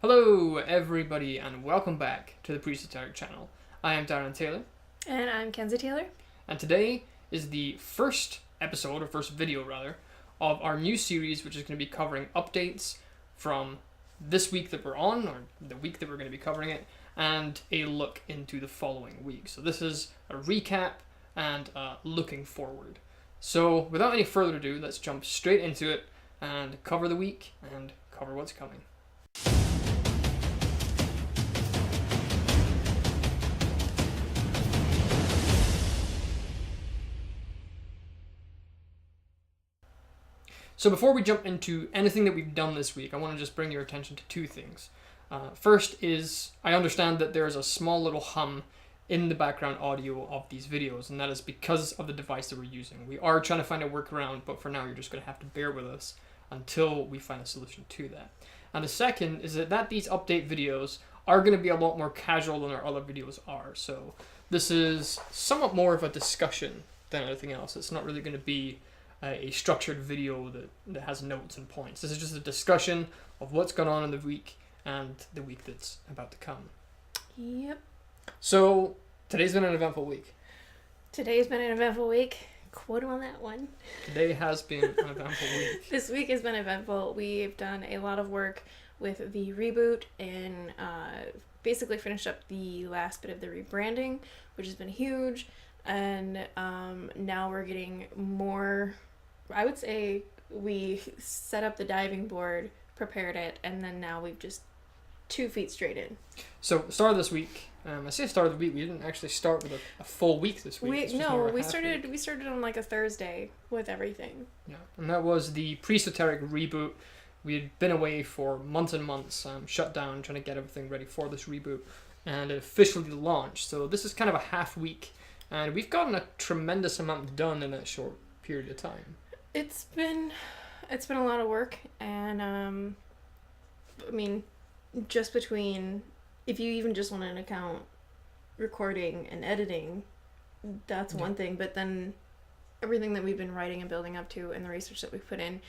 Hello everybody and welcome back to the Presoteric channel. I am Darren Taylor. And I'm Kinzie Taylor. And today is the first episode, or first video rather, of our new series which is going to be covering updates from this week that we're on, or the week that we're going to be covering it, and a look into the following week. So this is a recap and looking forward. So without any further ado, let's jump straight into it and cover the week and cover what's coming. So before we jump into anything that we've done this week, I want to just bring your attention to two things. First is, I understand that there is a small little hum in the background audio of these videos, and that is because of the device that we're using. We are trying to find a workaround, but for now you're just going to have to bear with us until we find a solution to that. And the second is that these update videos are going to be a lot more casual than our other videos are. So this is somewhat more of a discussion than anything else. It's not really going to be a structured video that has notes and points. This is just a discussion of what's going on in the week and the week that's about to come. Yep. So today's been an eventful week. Today's been an eventful week. Quote on that one. Today has been an eventful week. This week has been eventful. We've done a lot of work with the reboot and basically finished up the last bit of the rebranding, which has been huge. And now we're getting more. I would say we set up the diving board, prepared it, and then now we've just 2 feet straight in. So start of this week. I say start of the week. We didn't actually start with a full week this week. We started on like a Thursday with everything. Yeah, and that was the Presoteric Reboot. We had been away for months and months, shut down, trying to get everything ready for this reboot, and it officially launched. So this is kind of a half week, and we've gotten a tremendous amount done in that short period of time. It's been a lot of work, and I mean, just between, if you even just want an account recording and editing, that's one thing, but then everything that we've been writing and building up to and the research that we've put in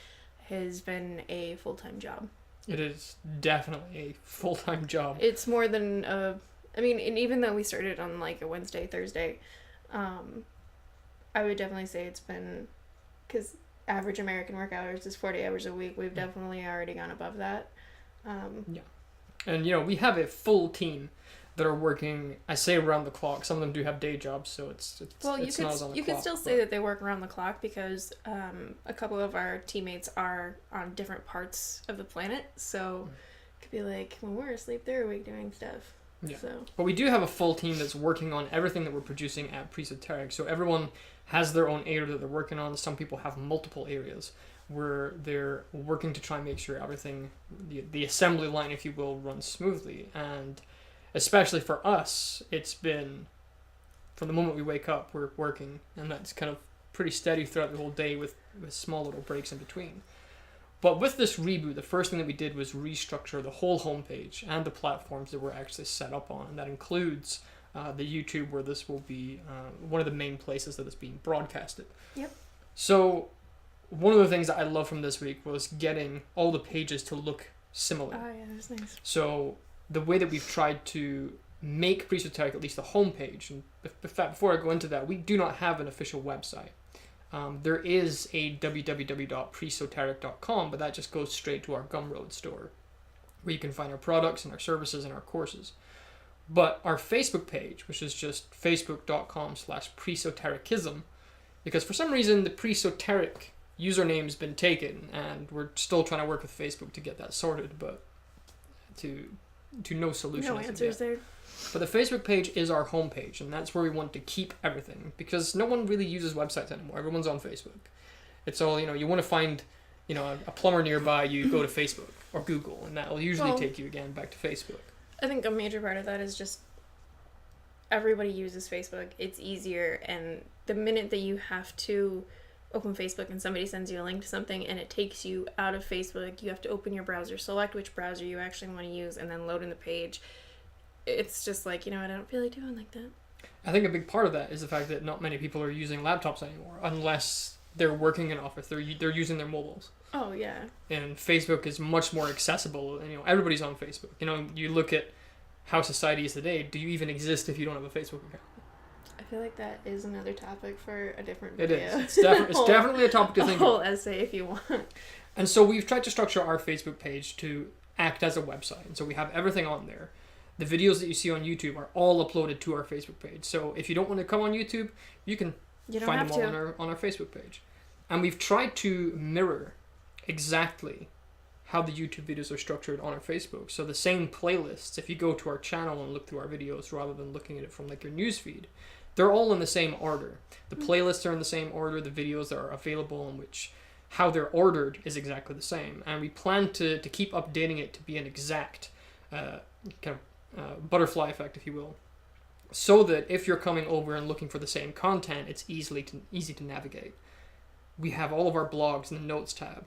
has been a full-time job. It is definitely a full-time job. It's more than and even though we started on like a Wednesday, Thursday, I would definitely say it's been, because average American work hours is 40 hours a week. We've definitely already gone above that. Yeah. And, we have a full team that are working, I say around the clock. Some of them do have day jobs, so it's well, not on the clock. You could still say that they work around the clock because a couple of our teammates are on different parts of the planet. So it could be like, when we're asleep, they're awake doing stuff. Yeah. So. But we do have a full team that's working on everything that we're producing at Presoteric. So everyone has their own area that they're working on. Some people have multiple areas where they're working to try and make sure everything, the assembly line, if you will, runs smoothly. And especially for us, it's been, from the moment we wake up, we're working. And that's kind of pretty steady throughout the whole day with small little breaks in between. But with this reboot, the first thing that we did was restructure the whole homepage and the platforms that we're actually set up on. And that includes the YouTube, where this will be one of the main places that it's being broadcasted. Yep. So one of the things that I love from this week was getting all the pages to look similar. Oh yeah, that's nice. So the way that we've tried to make Presoteric, at least the homepage, and before I go into that, we do not have an official website. There is a www.presoteric.com, but that just goes straight to our Gumroad store, where you can find our products and our services and our courses. But our Facebook page, which is just facebook.com/presotericism, because for some reason the Presoteric username's been taken, and we're still trying to work with Facebook to get that sorted, but to no solution. No answers there. But the Facebook page is our homepage, and that's where we want to keep everything, because no one really uses websites anymore. Everyone's on Facebook. It's all, you want to find, a plumber nearby, you go to Facebook or Google, and that will usually take you again back to Facebook. I think a major part of that is just everybody uses Facebook. It's easier, and the minute that you have to open Facebook and somebody sends you a link to something and it takes you out of Facebook, you have to open your browser, select which browser you actually want to use, and then load in the page. It's just like, I don't feel like doing like that. I think a big part of that is the fact that not many people are using laptops anymore, unless they're working in office. They're using their mobiles. Oh yeah. And Facebook is much more accessible. And, everybody's on Facebook. You look at how society is today. Do you even exist if you don't have a Facebook account? I feel like that is another topic for a different It video. is. It's definitely a topic to think a whole about. essay if you want. And so we've tried to structure our Facebook page to act as a website. And so we have everything on there. The videos that you see on YouTube are all uploaded to our Facebook page. So if you don't want to come on YouTube, you can find them all on our Facebook page. And we've tried to mirror exactly how the YouTube videos are structured on our Facebook. So the same playlists, if you go to our channel and look through our videos rather than looking at it from like your newsfeed, they're all in the same order. The playlists are in the same order. The videos that are available in which how they're ordered is exactly the same. And we plan to keep updating it to be an exact butterfly effect, if you will, so that if you're coming over and looking for the same content, it's easy to navigate. We have all of our blogs in the notes tab.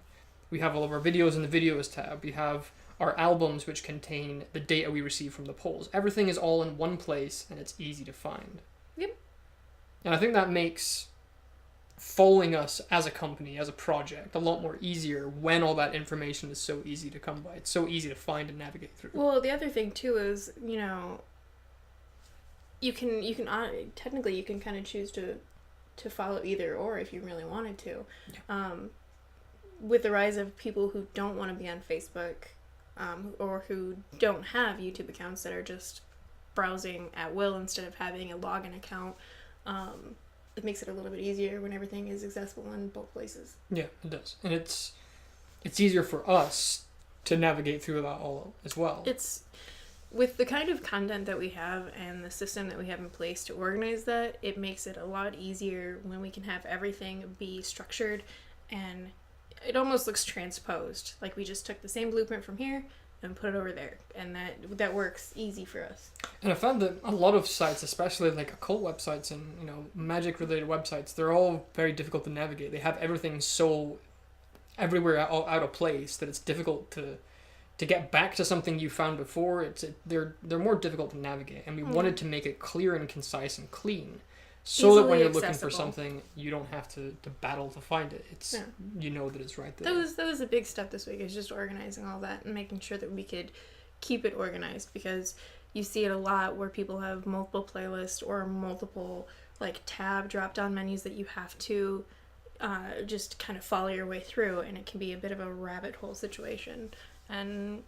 We have all of our videos in the videos tab. We have our albums, which contain the data we receive from the polls. Everything is all in one place, and it's easy to find. Yep. And I think that makes following us as a company, as a project, a lot more easier when all that information is so easy to come by. It's so easy to find and navigate through. Well, the other thing too is, you can technically you can kind of choose to follow either or if you really wanted to. Yeah. With the rise of people who don't want to be on Facebook, or who don't have YouTube accounts that are just browsing at will instead of having a login account, it makes it a little bit easier when everything is accessible in both places. Yeah, it does. And it's easier for us to navigate through that all as well. It's with the kind of content that we have and the system that we have in place to organize that, it makes it a lot easier when we can have everything be structured, and it almost looks transposed. Like we just took the same blueprint from here and put it over there, and that works easy for us. And I found that a lot of sites, especially like occult websites and magic related websites, they're all very difficult to navigate. They have everything so everywhere out of place that it's difficult to get back to something you found before. They're more difficult to navigate, and we wanted to make it clear and concise and clean, so easily that when you're accessible. looking for something, you don't have to battle to find it. It's you know that it's right there. That was a big step this week, is just organizing all that and making sure that we could keep it organized, because you see it a lot where people have multiple playlists or multiple like tab drop down menus that you have to just kind of follow your way through, and it can be a bit of a rabbit hole situation, and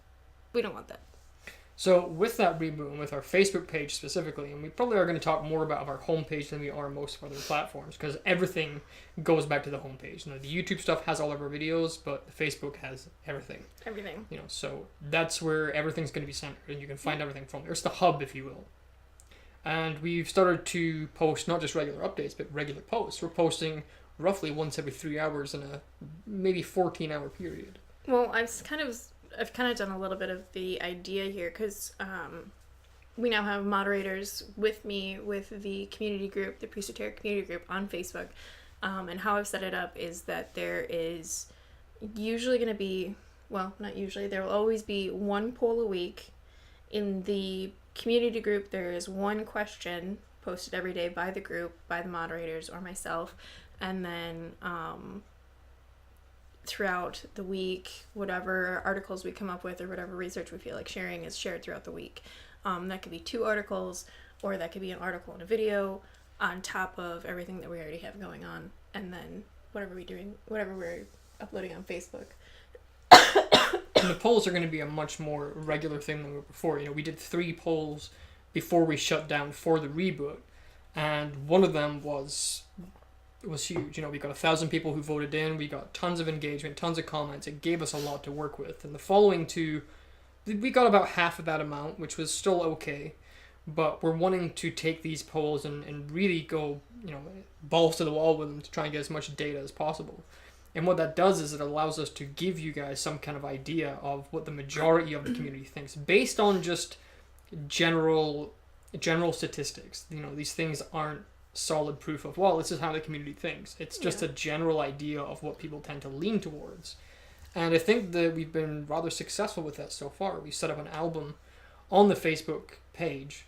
we don't want that. So with that reboot and with our Facebook page specifically, and we probably are going to talk more about our homepage than we are most of other platforms, because everything goes back to the homepage. The YouTube stuff has all of our videos, but the Facebook has everything. Everything. So that's where everything's going to be centered, and you can find everything from there. It's the hub, if you will. And we've started to post not just regular updates, but regular posts. We're posting roughly once every 3 hours in a maybe 14-hour period. Well, I've kind of done a little bit of the idea here, because we now have moderators with me with the community group, the Presoteric community group on Facebook. And how I've set it up is that there is usually going to be, well, not usually, there will always be one poll a week. In the community group, there is one question posted every day by the group, by the moderators, or myself. And then throughout the week, whatever articles we come up with or whatever research we feel like sharing is shared throughout the week. That could be 2 articles, or that could be an article and a video on top of everything that we already have going on, and then whatever we're uploading on Facebook. And the polls are going to be a much more regular thing than we were before. We did 3 polls before we shut down for the reboot, and one of them was huge. We got 1,000 people who voted in. We got tons of engagement, tons of comments. It gave us a lot to work with. And the following 2, we got about half of that amount, which was still okay. But we're wanting to take these polls and really go, balls to the wall with them to try and get as much data as possible. And what that does is it allows us to give you guys some kind of idea of what the majority of the community thinks, based on just general statistics. These things aren't solid proof of, well, this is how the community thinks. It's just a general idea of what people tend to lean towards. And I think that we've been rather successful with that so far. We set up an album on the Facebook page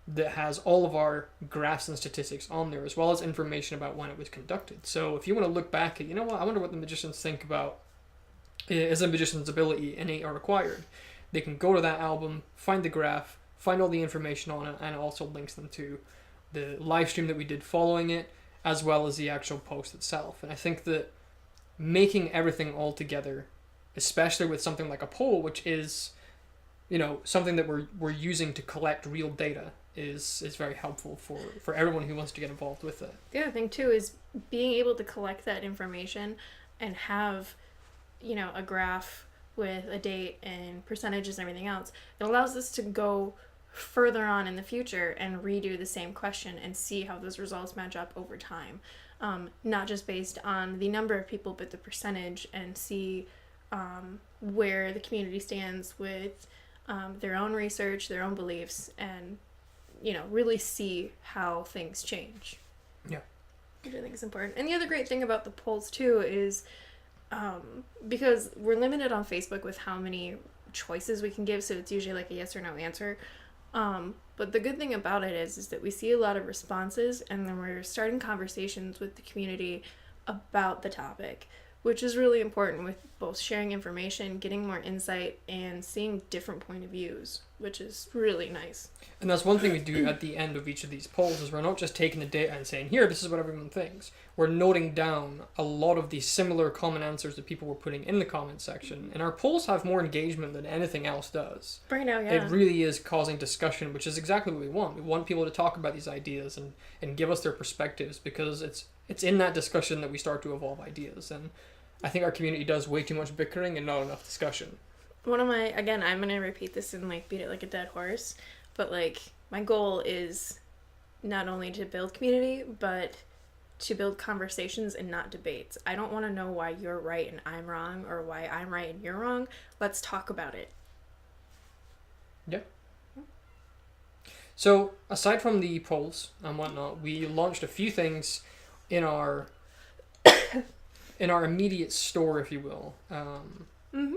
that has all of our graphs and statistics on there, as well as information about when it was conducted. So if you want to look back at, you know what, I wonder what the magicians think about, is a magician's ability innate or acquired, they can go to that album, find the graph, find all the information on it, and it also links them to the live stream that we did following it, as well as the actual post itself. And I think that making everything all together, especially with something like a poll, which is, you know, something that we're using to collect real data, is very helpful for everyone who wants to get involved with it. The other thing too is being able to collect that information and have, you know, a graph with a date and percentages and everything else. It allows us to go further on in the future and redo the same question and see how those results match up over time. Not just based on the number of people, but the percentage, and see where the community stands with their own research, their own beliefs, and, you know, really see how things change. Yeah. Which I think is important. And the other great thing about the polls too is because we're limited on Facebook with how many choices we can give, so it's usually like a yes or no answer. But the good thing about it is that we see a lot of responses, and then we're starting conversations with the community about the topic, which is really important with both sharing information, getting more insight, and seeing different point of views, which is really nice. And that's one thing we do at the end of each of these polls, is we're not just taking the data and saying, here, this is what everyone thinks. We're noting down a lot of the similar common answers that people were putting in the comment section. And our polls have more engagement than anything else does. Right now, yeah. It really is causing discussion, which is exactly what we want. We want people to talk about these ideas and give us their perspectives, because it's in that discussion that we start to evolve ideas. And I think our community does way too much bickering and not enough discussion. One of my, again, I'm going to repeat this and like beat it like a dead horse, but like my goal is not only to build community, but to build conversations and not debates. I don't want to know why you're right and I'm wrong, or why I'm right and you're wrong. Let's talk about it. Yeah. So aside from the polls and whatnot, we launched a few things in our immediate store, if you will.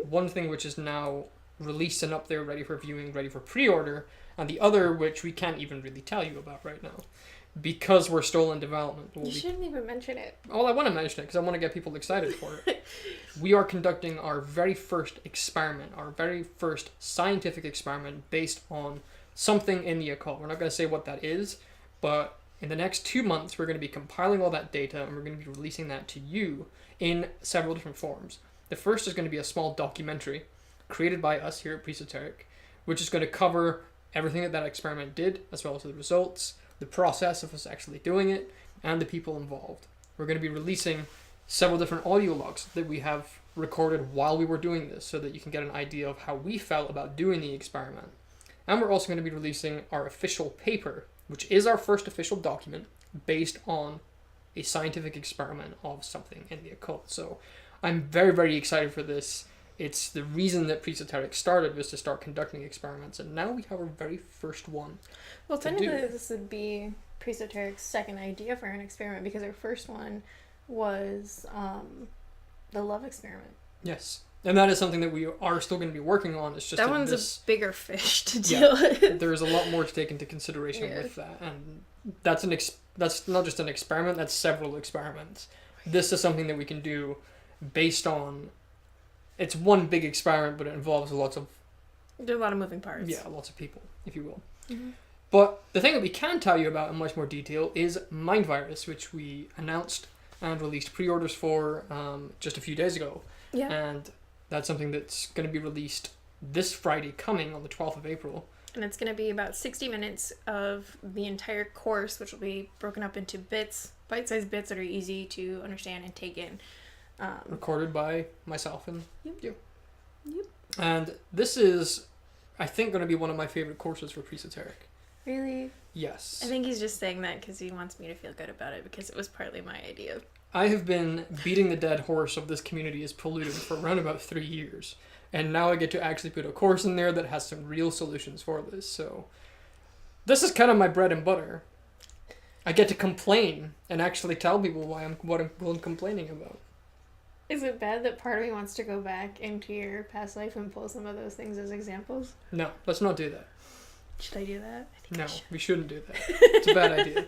One thing which is now released and up there, ready for viewing, ready for pre-order, and the other which we can't even really tell you about right now, because we're still in development. You shouldn't even mention it. Well, I want to mention it because I want to get people excited for it. We are conducting our very first experiment, our very first scientific experiment based on something in the occult. We're not going to say what that is, but in the next 2 months, we're going to be compiling all that data, and we're going to be releasing that to you in several different forms. The first is going to be a small documentary created by us here at Presoteric, which is going to cover everything that experiment did, as well as the results, the process of us actually doing it, and the people involved. We're going to be releasing several different audio logs that we have recorded while we were doing this, so that you can get an idea of how we felt about doing the experiment. And we're also going to be releasing our official paper, which is our first official document based on a scientific experiment of something in the occult. So I'm very, very excited for this. It's the reason that Presoteric started, was to start conducting experiments, and now we have our very first one. Well, technically this would be Presoteric's second idea for an experiment, because our first one was the love experiment. Yes. And that is something that we are still going to be working on. It's just that one's a bigger fish to deal with. There's a lot more to take into consideration with that, and that's that's not just an experiment. That's several experiments. This is something that we can do based on. It's one big experiment, but it involves lots of. There are a lot of moving parts. Yeah, lots of people, if you will. Mm-hmm. But the thing that we can tell you about in much more detail is Mind Virus, which we announced and released pre-orders for just a few days ago. Yeah. And that's something that's going to be released this Friday coming on the 12th of April. And it's going to be about 60 minutes of the entire course, which will be broken up into bits, bite-sized bits that are easy to understand and take in. Recorded by myself and you. Yep. And this is, I think, going to be one of my favorite courses for Presoteric. Really? Yes. I think he's just saying that because he wants me to feel good about it, because it was partly my idea. I have been beating the dead horse of this community is polluted for around about 3 years. And now I get to actually put a course in there that has some real solutions for this. So this is kind of my bread and butter. I get to complain and actually tell people what I'm complaining about. Is it bad that part of me wants to go back into your past life and pull some of those things as examples? No, let's not do that. Should I do that? I think No, I should. we shouldn't do that. It's a bad idea.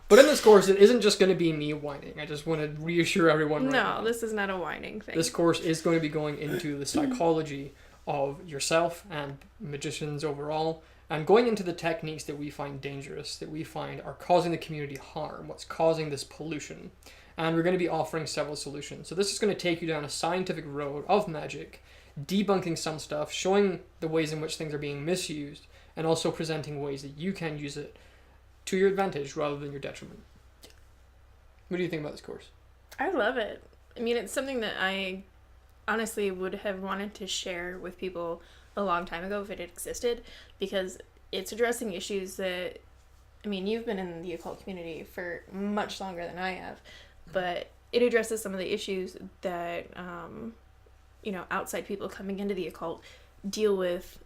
But in this course, it isn't just going to be me whining. I just want to reassure everyone right now. No, this is not a whining thing. This course is going to be going into the psychology of yourself and magicians overall, and going into the techniques that we find dangerous, that we find are causing the community harm, what's causing this pollution. And we're going to be offering several solutions. So this is going to take you down a scientific road of magic, debunking some stuff, showing the ways in which things are being misused, and also presenting ways that you can use it to your advantage rather than your detriment. What do you think about this course? I love it. I mean, it's something that I honestly would have wanted to share with people a long time ago if it had existed, because it's addressing issues that, I mean, you've been in the occult community for much longer than I have, but it addresses some of the issues that, outside people coming into the occult deal with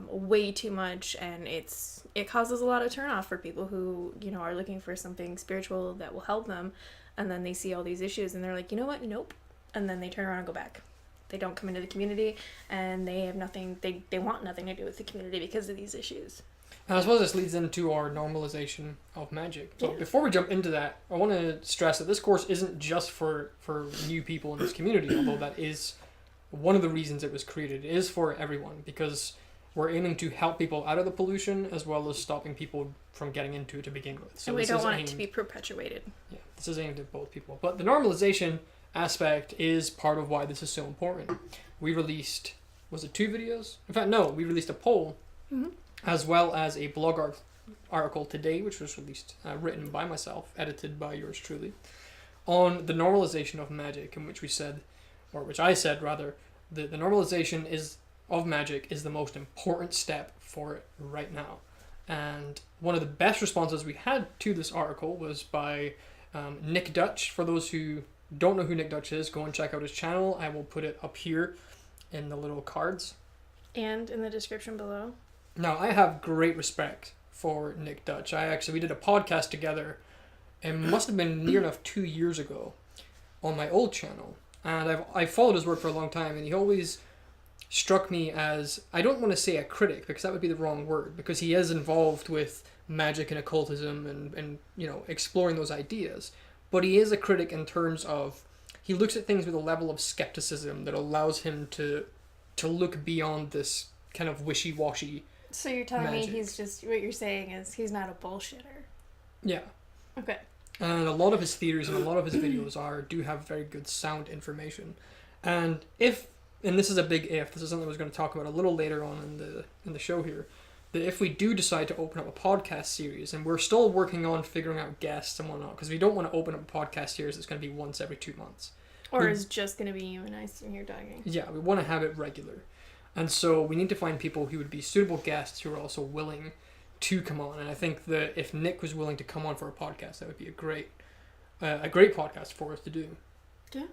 way too much, and it causes a lot of turnoff for people who, are looking for something spiritual that will help them, and then they see all these issues and they're like, you know what, nope, and then they turn around and go back. They don't come into the community, and they have nothing, they want nothing to do with the community because of these issues. And I suppose this leads into our normalization of magic. So before we jump into that, I want to stress that this course isn't just for new people in this community, although that is one of the reasons it was created. It is for everyone, because we're aiming to help people out of the pollution as well as stopping people from getting into it to begin with. So and we don't want it to be perpetuated. Yeah, this is aimed at both people. But the normalization aspect is part of why this is so important. We released, was it 2 videos? In fact, no, we released a poll, as well as a blog article today, which was released, written by myself, edited by yours truly, on the normalization of magic, in which we said, or which I said rather, that the normalization of magic is the most important step for it right now. And one of the best responses we had to this article was by Nick Dutch. For those who don't know who Nick Dutch is, go and check out his channel. I will put it up here in the little cards. And in the description below. Now, I have great respect for Nick Dutch. We did a podcast together. It must have been near enough 2 years ago on my old channel. And I followed his work for a long time, and he always struck me as, I don't want to say a critic, because that would be the wrong word, because he is involved with magic and occultism and exploring those ideas. But he is a critic in terms of, he looks at things with a level of skepticism that allows him to look beyond this kind of wishy-washy. So you're telling magic. me what you're saying is he's not a bullshitter. Yeah. Okay. And a lot of his theories and a lot of his videos do have very good sound information. And this is a big if, this is something I was going to talk about a little later on in the show here, that if we do decide to open up a podcast series, and we're still working on figuring out guests and whatnot, because we don't want to open up a podcast series that's going to be once every 2 months. Or is just going to be you and I sitting here talking. Yeah, we want to have it regular. And so we need to find people who would be suitable guests who are also willing to come on. And I think that if Nick was willing to come on for a podcast, that would be a great podcast for us to do. Yeah.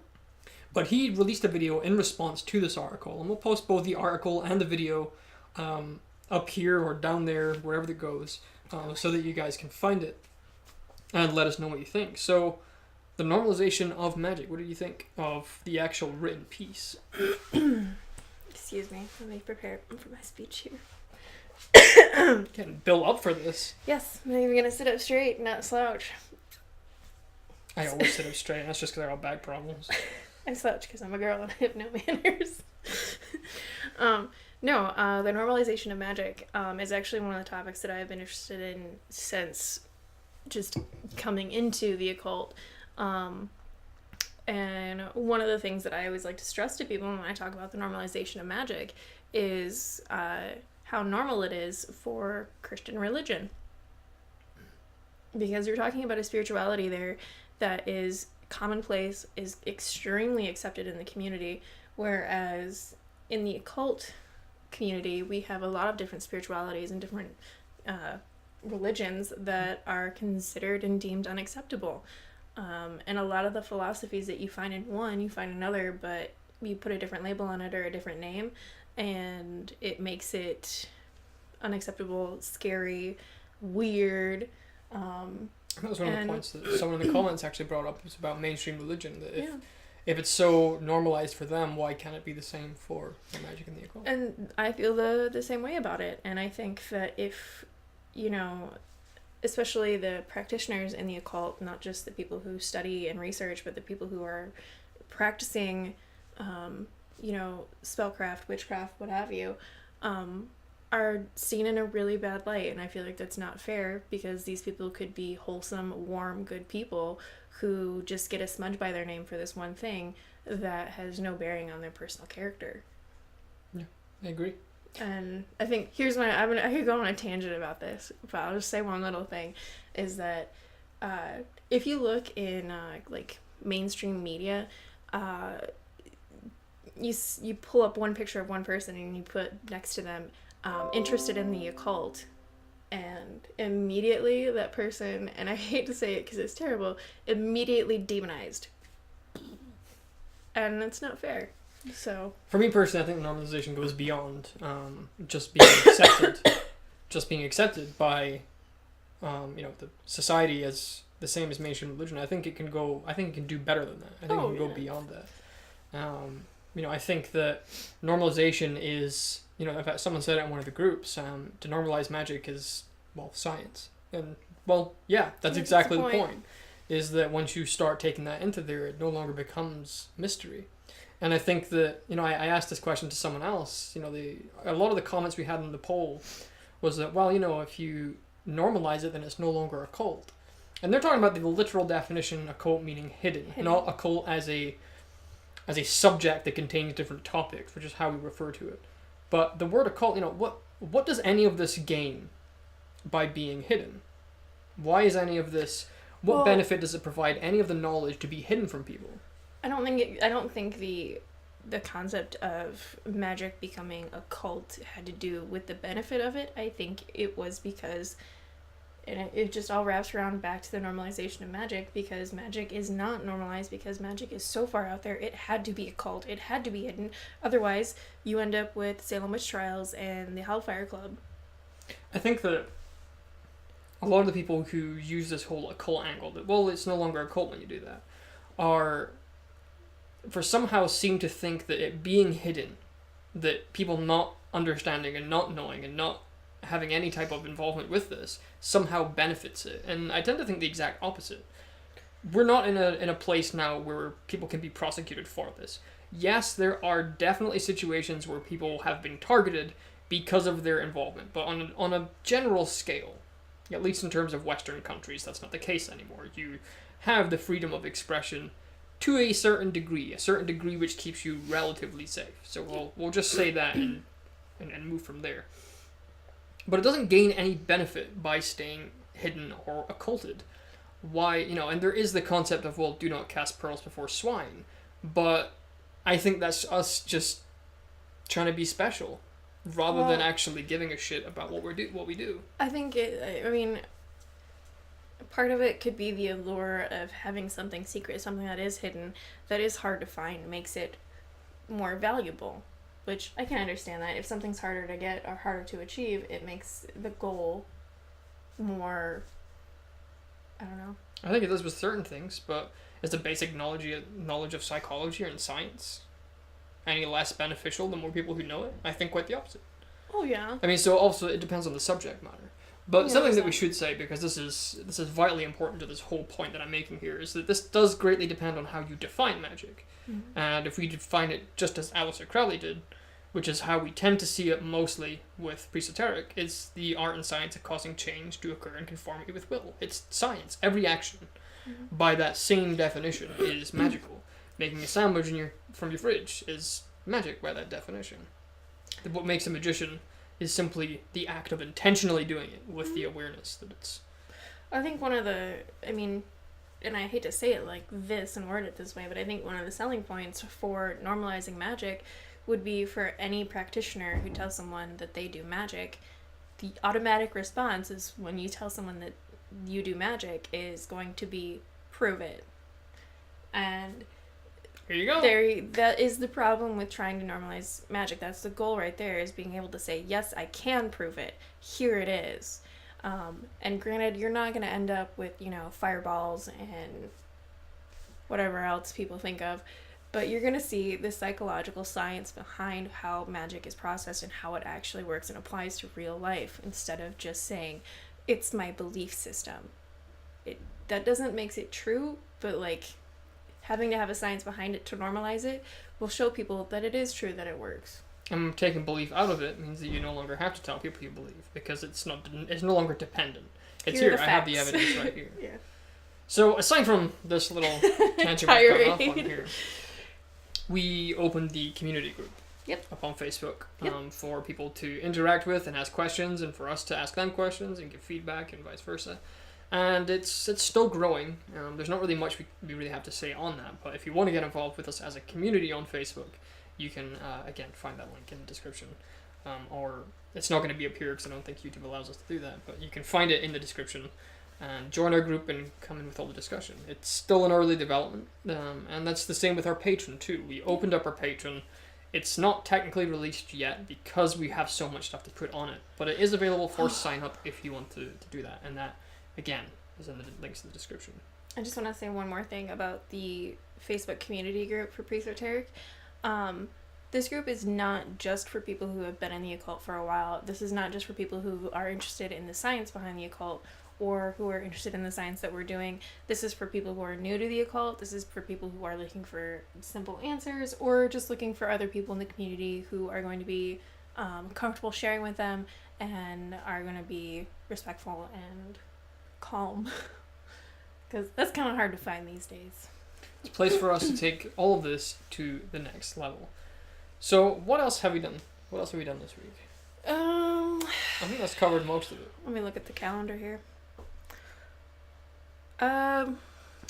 But he released a video in response to this article, and we'll post both the article and the video up here or down there, wherever it goes, so that you guys can find it and let us know what you think. So, the normalization of magic, what did you think of the actual written piece? Excuse me, let me prepare for my speech here. Getting built up for this. Yes, I'm even going to sit up straight, not slouch. I always sit up straight, and that's just because I got back problems. I slouch because I'm a girl and I have no manners. The normalization of magic is actually one of the topics that I've been interested in since just coming into the occult. And one of the things that I always like to stress to people when I talk about the normalization of magic is how normal it is for Christian religion. Because you're talking about a spirituality there that is commonplace, is extremely accepted in the community, whereas in the occult community we have a lot of different spiritualities and different religions that are considered and deemed unacceptable, and a lot of the philosophies that you find in one you find another, but you put a different label on it or a different name and it makes it unacceptable, scary, weird. That was one of the points that someone in the comments actually brought up. It was about mainstream religion. That if it's so normalized for them, why can't it be the same for the magic and the occult? And I feel the same way about it. And I think that if, you know, especially the practitioners in the occult, not just the people who study and research, but the people who are practicing, you know, spellcraft, witchcraft, what have you, are seen in a really bad light. And I feel like that's not fair, because these people could be wholesome, warm, good people who just get a smudge by their name for this one thing that has no bearing on their personal character. Yeah, I agree. And I think here's my, I could go on a tangent about this, but I'll just say one little thing, is that if you look in like mainstream media, you pull up one picture of one person and you put next to them interested in the occult, and immediately that person, and I hate to say it because it's terrible, immediately demonized. And that's not fair. So for me personally, I think normalization goes beyond just being accepted by you know, the society as the same as mainstream religion. I think it can do better than that. I think it can go beyond that. You know, I think that normalization is, you know, in fact, someone said it in one of the groups, to normalize magic is, well, science. And, well, yeah, that's exactly the point. Is that once you start taking that into there, it no longer becomes mystery. And I think that, you know, I asked this question to someone else, you know, a lot of the comments we had in the poll was that, well, you know, if you normalize it, then it's no longer occult. And they're talking about the literal definition, occult meaning hidden. Not occult as a subject that contains different topics, which is how we refer to it. But the word occult, you know, what does any of this gain by being hidden? Why is any of this, what benefit does it provide any of the knowledge to be hidden from people? I don't think the concept of magic becoming a cult had to do with the benefit of it. I think it was because, and it just all wraps around back to the normalization of magic, because magic is not normalized, because magic is so far out there, it had to be a cult, it had to be hidden. Otherwise, you end up with Salem Witch Trials and the Hellfire Club. I think that a lot of the people who use this whole occult angle, that, well, it's no longer a cult when you do that, somehow seem to think that it being hidden, that people not understanding and not knowing and not having any type of involvement with this somehow benefits it. And I tend to think the exact opposite. We're not in a place now where people can be prosecuted for this. Yes, there are definitely situations where people have been targeted because of their involvement, but on a general scale, at least in terms of Western countries, that's not the case anymore. You have the freedom of expression to a certain degree which keeps you relatively safe. So we'll just say that and move from there. But it doesn't gain any benefit by staying hidden or occulted. Why, you know, and there is the concept of, well, do not cast pearls before swine. But I think that's us just trying to be special, rather than actually giving a shit about what we do. I think I mean, part of it could be the allure of having something secret, something that is hidden, that is hard to find, makes it more valuable. Which I can understand that. If something's harder to get or harder to achieve, it makes the goal more, I don't know. I think it does with certain things, but is the basic knowledge of psychology and science any less beneficial the more people who know it? I think quite the opposite. Oh, yeah. I mean, so also it depends on the subject matter. But something that we should say, because this is vitally important to this whole point that I'm making here, is that this does greatly depend on how you define magic. Mm-hmm. And if we define it just as Aleister Crowley did, which is how we tend to see it mostly with Presoteric, is the art and science of causing change to occur in conformity with will. It's science. Every action, by that same definition, is magical. Making a sandwich from your fridge is magic by that definition. What makes a magician is simply the act of intentionally doing it with the awareness that it's... I think one of the, I mean, and I hate to say it like this and word it this way, but I think one of the selling points for normalizing magic would be for any practitioner who tells someone that they do magic, the automatic response is when you tell someone that you do magic is going to be, prove it. And here you go. That is the problem with trying to normalize magic. That's the goal right there, is being able to say, yes, I can prove it. Here it is. And granted, you're not going to end up with, fireballs and whatever else people think of. But you're going to see the psychological science behind how magic is processed and how it actually works and applies to real life, instead of just saying, it's my belief system. That doesn't make it true, but like having to have a science behind it to normalize it will show people that it is true, that it works. And taking belief out of it means that you no longer have to tell people you believe, because it's no longer dependent. It's here. I have the evidence right here. Yeah. So aside from this little tangent we've gotten off on here, we opened the community group. Yep. Up on Facebook, for people to interact with and ask questions, and for us to ask them questions and give feedback, and vice versa. And it's still growing. There's not really much we really have to say on that. But if you want to get involved with us as a community on Facebook, you can again find that link in the description. Or it's not going to be up here because I don't think YouTube allows us to do that. But you can find it in the description and join our group and come in with all the discussion. It's still in early development, and that's the same with our Patreon too. We opened up our Patreon. It's not technically released yet because we have so much stuff to put on it, but it is available for sign up if you want to do that, and that again is in the links in the description. I just want to say one more thing about the Facebook community group for Presoteric. This group is not just for people who have been in the occult for a while. This is not just for people who are interested in the science behind the occult, or who are interested in the science that we're doing. This is for people who are new to the occult. This is for people who are looking for simple answers, or just looking for other people in the community who are going to be comfortable sharing with them and are going to be respectful and calm. Because that's kind of hard to find these days. It's a place for us to take all of this to the next level. So what else have we done? What else have we done this week? I think that's covered most of it. Let me look at the calendar here. Got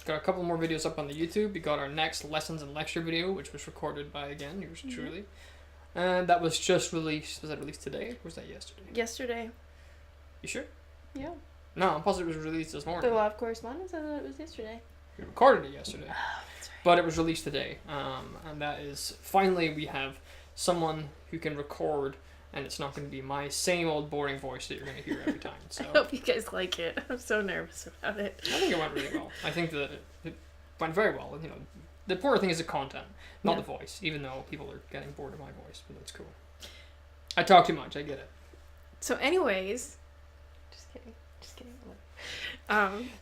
a couple more videos up on the YouTube. We got our next lessons and lecture video, which was recorded by, again, yours truly. And that was just released. Was that released today? Or was that yesterday? Yesterday. You sure? Yeah. No, I'm positive it was released this morning. The law of correspondence, I thought it was yesterday. We recorded it yesterday. Oh, that's right. But it was released today. And that is, finally we have someone who can record, and it's not going to be my same old boring voice that you're going to hear every time. So I hope you guys like it. I'm so nervous about it. I think it went really well. I think that it went very well. You know, the important thing is the content, not the voice, even though people are getting bored of my voice, but that's cool. I talk too much, I get it. So anyways, just kidding.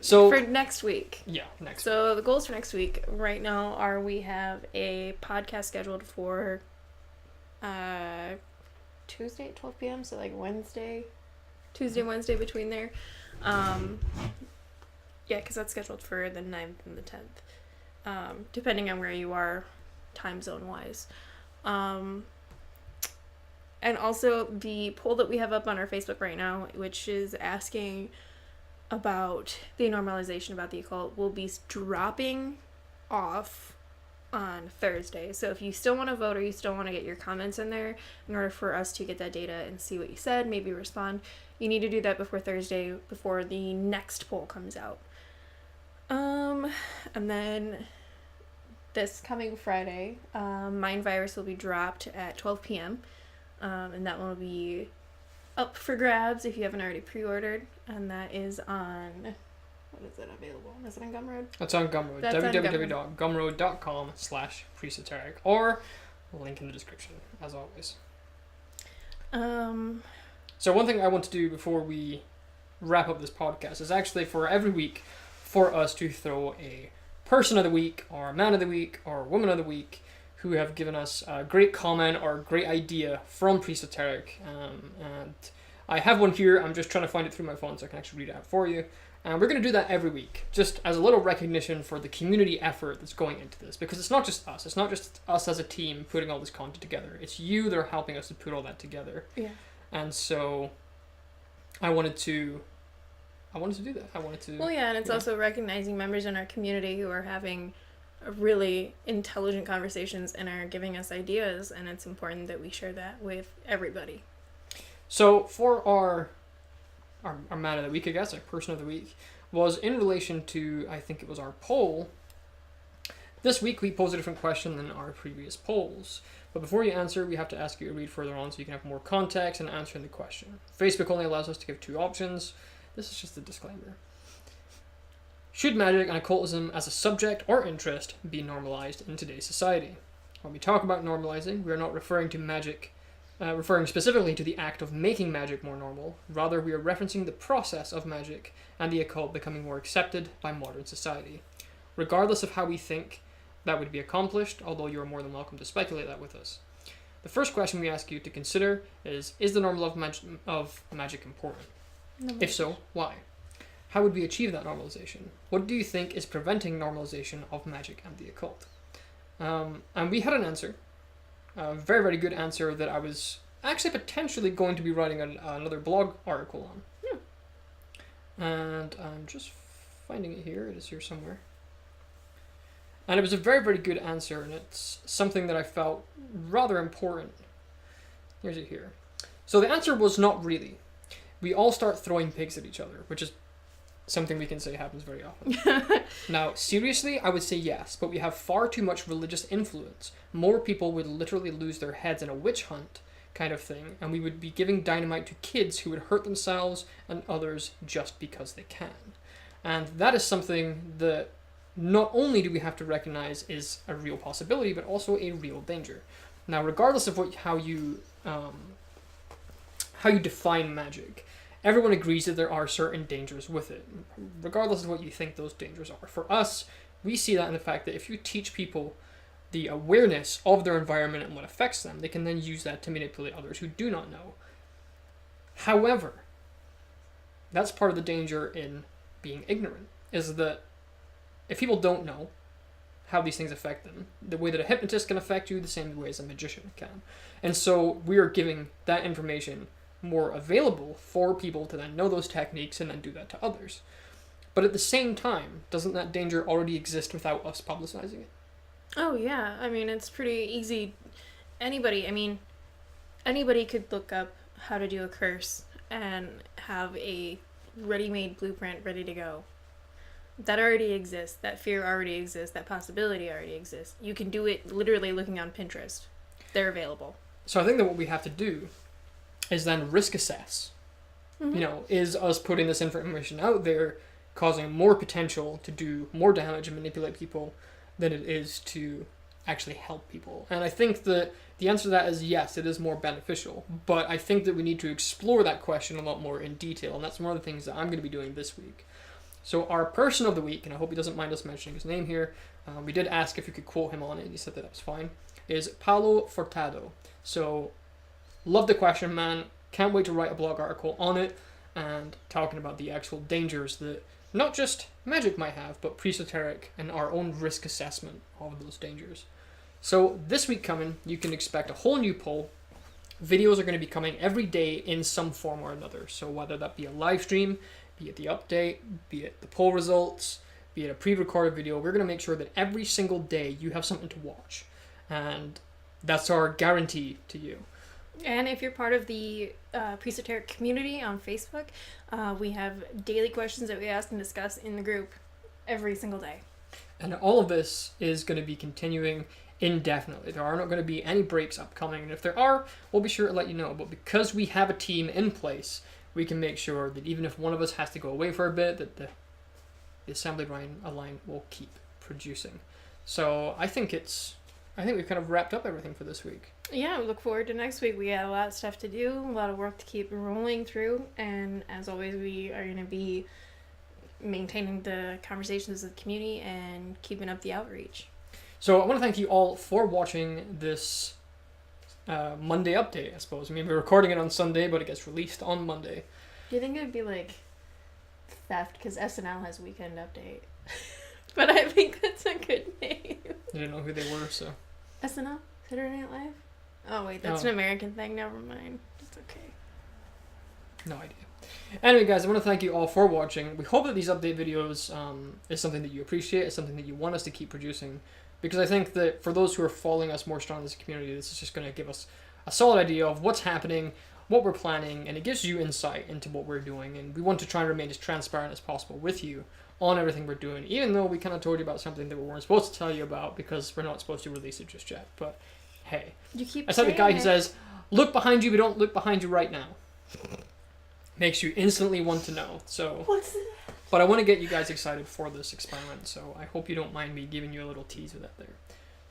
So for next week. Yeah, next week. So the goals for next week right now are we have a podcast scheduled for Tuesday at 12 p.m. So like Tuesday, Wednesday between there. Yeah, because that's scheduled for the 9th and the 10th. Depending on where you are time zone wise. And also the poll that we have up on our Facebook right now, which is asking about the normalization about the occult, will be dropping off on Thursday. So if you still want to vote or you still want to get your comments in there in order for us to get that data and see what you said, maybe respond, you need to do that before Thursday, before the next poll comes out. And then this coming Friday, Mind Virus will be dropped at 12 p.m. And that will be up for grabs if you haven't already pre-ordered. And that is on... What is it available? Is it on Gumroad? That's on Gumroad. www.gumroad.com/presoteric, or link in the description, as always. So one thing I want to do before we wrap up this podcast is actually for every week for us to throw a person of the week, or a man of the week, or woman of the week who have given us a great comment or a great idea from Presoteric. And I have one here. I'm just trying to find it through my phone so I can actually read it out for you. And we're going to do that every week, just as a little recognition for the community effort that's going into this. Because it's not just us. It's not just us as a team putting all this content together. It's you that are helping us to put all that together. Yeah. And so I wanted to do that. Well, yeah, and it's also recognizing members in our community who are having really intelligent conversations and are giving us ideas, and it's important that we share that with everybody. So for our man of the week, I guess, our person of the week, was in relation to, I think it was our poll. This week we posed a different question than our previous polls. But before you answer, we have to ask you to read further on so you can have more context in answering the question. Facebook only allows us to give 2 options. This is just a disclaimer. Should magic and occultism as a subject or interest be normalized in today's society? When we talk about normalizing, we are not referring to magic, referring specifically to the act of making magic more normal. Rather, we are referencing the process of magic and the occult becoming more accepted by modern society. Regardless of how we think that would be accomplished, although you are more than welcome to speculate that with us. The first question we ask you to consider is the normal of magic important? No. If so, why? How would we achieve that normalization? What do you think is preventing normalization of magic and the occult? And we had an answer, a very, very good answer that I was actually potentially going to be writing another blog article on. And I'm just finding it here. It is here somewhere. And it was a very, very good answer, and it's something that I felt rather important. Here's it here. So the answer was not really. We all start throwing pigs at each other, which is something we can say happens very often. Now, seriously, I would say yes, but we have far too much religious influence. More people would literally lose their heads in a witch hunt kind of thing, and we would be giving dynamite to kids who would hurt themselves and others just because they can. And that is something that not only do we have to recognize is a real possibility, but also a real danger. Now, regardless of how you define magic, everyone agrees that there are certain dangers with it, regardless of what you think those dangers are. For us, we see that in the fact that if you teach people the awareness of their environment and what affects them, they can then use that to manipulate others who do not know. However, that's part of the danger in being ignorant, is that if people don't know how these things affect them, the way that a hypnotist can affect you, the same way as a magician can. And so we are giving that information more available for people to then know those techniques and then do that to others. But at the same time, doesn't that danger already exist without us publicizing it? Oh, yeah. I mean, it's pretty easy. Anybody could look up how to do a curse and have a ready-made blueprint ready to go. That already exists. That fear already exists. That possibility already exists. You can do it literally looking on Pinterest. They're available. So I think that what we have to do is then risk assess. Mm-hmm. Is us putting this information out there causing more potential to do more damage and manipulate people than it is to actually help people? And I think that the answer to that is yes, it is more beneficial. But I think that we need to explore that question a lot more in detail, and that's one of the things that I'm going to be doing this week. So our person of the week, and I hope he doesn't mind us mentioning his name here, we did ask if you could quote him on it, and he said that was fine, is Paulo Furtado. So, love the question, man. Can't wait to write a blog article on it, and talking about the actual dangers that not just magic might have, but presoteric and our own risk assessment of those dangers. So, this week coming, you can expect a whole new poll. Videos are going to be coming every day in some form or another. So, whether that be a live stream, be it the update, be it the poll results, be it a pre-recorded video, we're going to make sure that every single day you have something to watch. And that's our guarantee to you. And if you're part of the Presoteric community on Facebook, we have daily questions that we ask and discuss in the group every single day. And all of this is going to be continuing indefinitely. There are not going to be any breaks upcoming. And if there are, we'll be sure to let you know. But because we have a team in place, we can make sure that even if one of us has to go away for a bit, that the assembly line will keep producing. So I think we've kind of wrapped up everything for this week. Yeah, we look forward to next week. We got a lot of stuff to do, a lot of work to keep rolling through, and as always, we are going to be maintaining the conversations with the community and keeping up the outreach. So I want to thank you all for watching this Monday update, I suppose. I mean, we're recording it on Sunday, but it gets released on Monday. Do you think it would be like theft? Because SNL has Weekend Update. But I think that's a good name. I didn't know who they were, so. SNL? Saturday Night Live? Oh, wait, that's an American thing. Never mind. It's okay. No idea. Anyway, guys, I want to thank you all for watching. We hope that these update videos is something that you appreciate, is something that you want us to keep producing. Because I think that for those who are following us more strongly as a community, this is just going to give us a solid idea of what's happening, what we're planning, and it gives you insight into what we're doing. And we want to try and remain as transparent as possible with you on everything we're doing, even though we kind of told you about something that we weren't supposed to tell you about because we're not supposed to release it just yet. But hey, that's like the guy who says, "Look behind you, but don't look behind you right now." Makes you instantly want to know. So what's that? But I want to get you guys excited for this experiment, so I hope you don't mind me giving you a little tease with that there.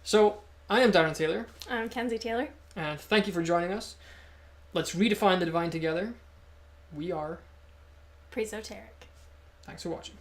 So, I am Darren Taylor. I'm Kinzie Taylor. And thank you for joining us. Let's redefine the divine together. We are Presoteric. Thanks for watching.